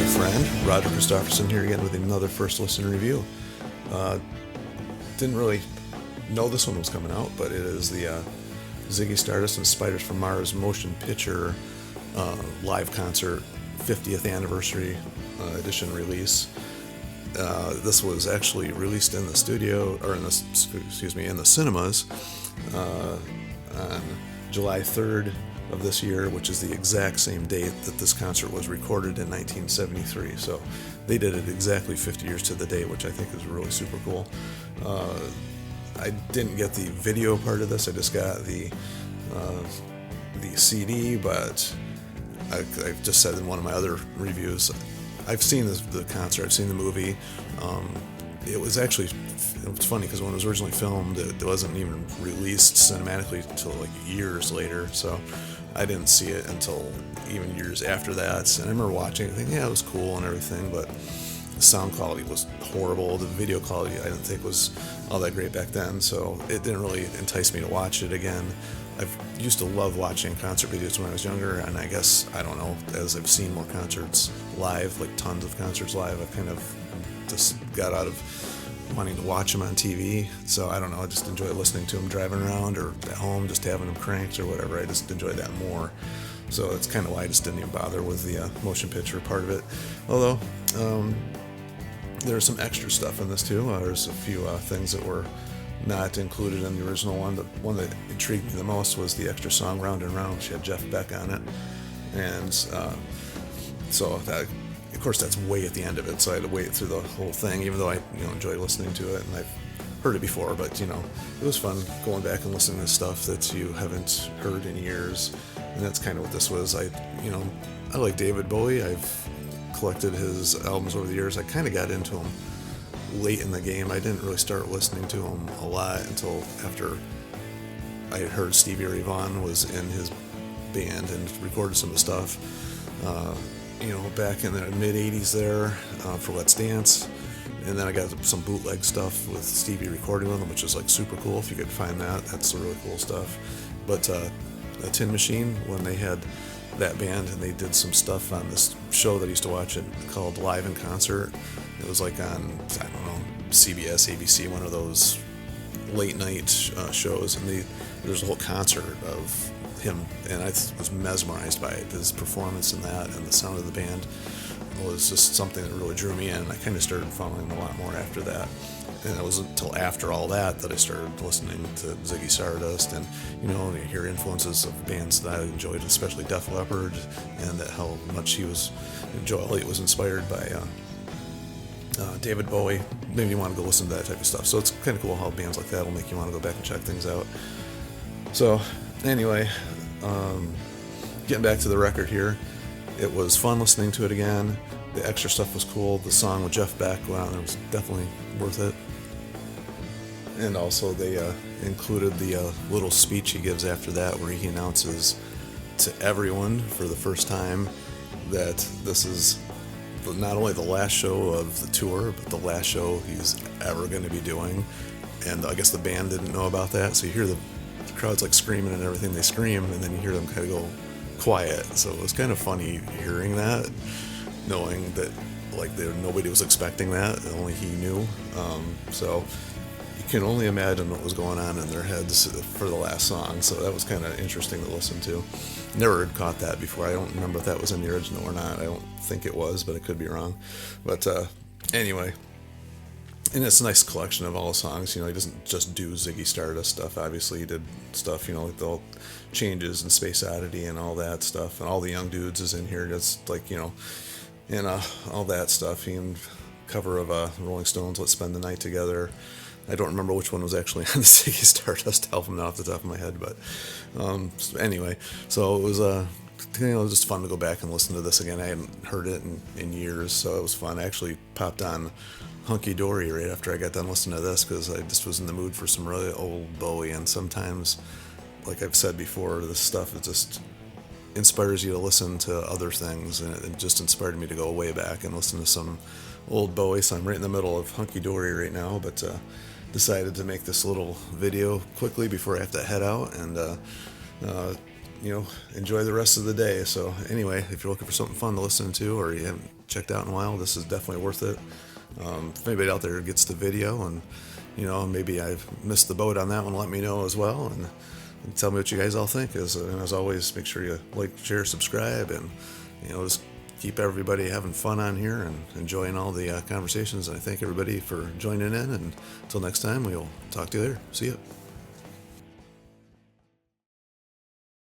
friend, Roger Christopherson here again with another first listen review. Didn't really know this one was coming out, but it is the Ziggy Stardust and Spiders from Mars motion picture live concert 50th anniversary edition release. This was actually released in the studio, or in the cinemas on July 3rd of this year, which is the exact same date that this concert was recorded in 1973. So they did it exactly 50 years to the date, which I think is really super cool. I didn't get the video part of this. I just got the CD, but I've just said in one of my other reviews, I've seen the concert, I've seen the movie. It was funny because when it was originally filmed, it wasn't even released cinematically until like years later. So I didn't see it until even years after that. And I remember watching it thinking, yeah, it was cool and everything, but the sound quality was horrible. The video quality I didn't think was all that great back then, so it didn't really entice me to watch it again. I used to love watching concert videos when I was younger, and I guess, I don't know, as I've seen more concerts live, like tons of concerts live, I've kind of just got out of wanting to watch them on TV. So I don't know, I just enjoy listening to them driving around or at home, just having them cranked or whatever. I just enjoy that more. So that's kind of why I just didn't even bother with the motion picture part of it. Although there's some extra stuff in this too. There's a few things that were not included in the original one. The one that intrigued me the most was the extra song "Round and Round." She had Jeff Beck on it, and so that, of course, that's way at the end of it. So I had to wait through the whole thing, even though I enjoy listening to it, and I've heard it before. But it was fun going back and listening to stuff that you haven't heard in years, and that's kind of what this was. I like David Bowie. I've collected his albums over the years. I kind of got into him late in the game. I didn't really start listening to him a lot until after I had heard Stevie Ray Vaughan was in his band and recorded some of the stuff, back in the mid-'80s there for Let's Dance. And then I got some bootleg stuff with Stevie recording with him, which is like super cool. If you could find that, that's really cool stuff. But the Tin Machine, when they had that band and they did some stuff on this show that I used to watch called Live in Concert. It was like on, I don't know, CBS, ABC, one of those late night shows, and there's a whole concert of him, and I was mesmerized by it. His performance in that and the sound of the band was just something that really drew me in, and I kind of started following him a lot more after that. And it wasn't until after all that I started listening to Ziggy Stardust, and you hear influences of bands that I enjoyed, especially Def Leppard, and that how much Joel Elliott was inspired by David Bowie. Maybe you want to go listen to that type of stuff. So it's kind of cool how bands like that will make you want to go back and check things out. So anyway, getting back to the record here, it was fun listening to it again. The extra stuff was cool. The song with Jeff Beck, wow, it was definitely worth it. And also they included the little speech he gives after that, where he announces to everyone for the first time that this is not only the last show of the tour, but the last show he's ever going to be doing. And I guess the band didn't know about that, so you hear the crowd's like screaming and everything. They scream, and then you hear them kind of go quiet. So it was kind of funny hearing that, knowing that nobody was expecting that, only he knew. So you can only imagine what was going on in their heads for the last song. So that was kind of interesting to listen to. Never had caught that before. I don't remember if that was in the original or not. I don't think it was, but I could be wrong. But anyway, and it's a nice collection of all the songs. He doesn't just do Ziggy Stardust stuff. Obviously, he did stuff, like the Changes and Space Oddity and all that stuff. And All the Young Dudes is in here. Just and all that stuff. He can cover of Rolling Stones' Let's Spend the Night Together. I don't remember which one was actually on the Ziggy Stardust album now off the top of my head, but anyway, so it was just fun to go back and listen to this again. I hadn't heard it in years, so it was fun. I actually popped on Hunky Dory right after I got done listening to this, because I just was in the mood for some really old Bowie, and sometimes, like I've said before, this stuff, it just inspires you to listen to other things, and it just inspired me to go way back and listen to some old Bowie. So I'm right in the middle of Hunky Dory right now, but decided to make this little video quickly before I have to head out, and enjoy the rest of the day. So anyway, if you're looking for something fun to listen to, or you haven't checked out in a while, this is definitely worth it. If anybody out there gets the video and, maybe I've missed the boat on that one, let me know as well, and tell me what you guys all think. And as always, make sure you like, share, subscribe, and, just keep everybody having fun on here and enjoying all the conversations. And I thank everybody for joining in, and until next time, we'll talk to you later. See ya.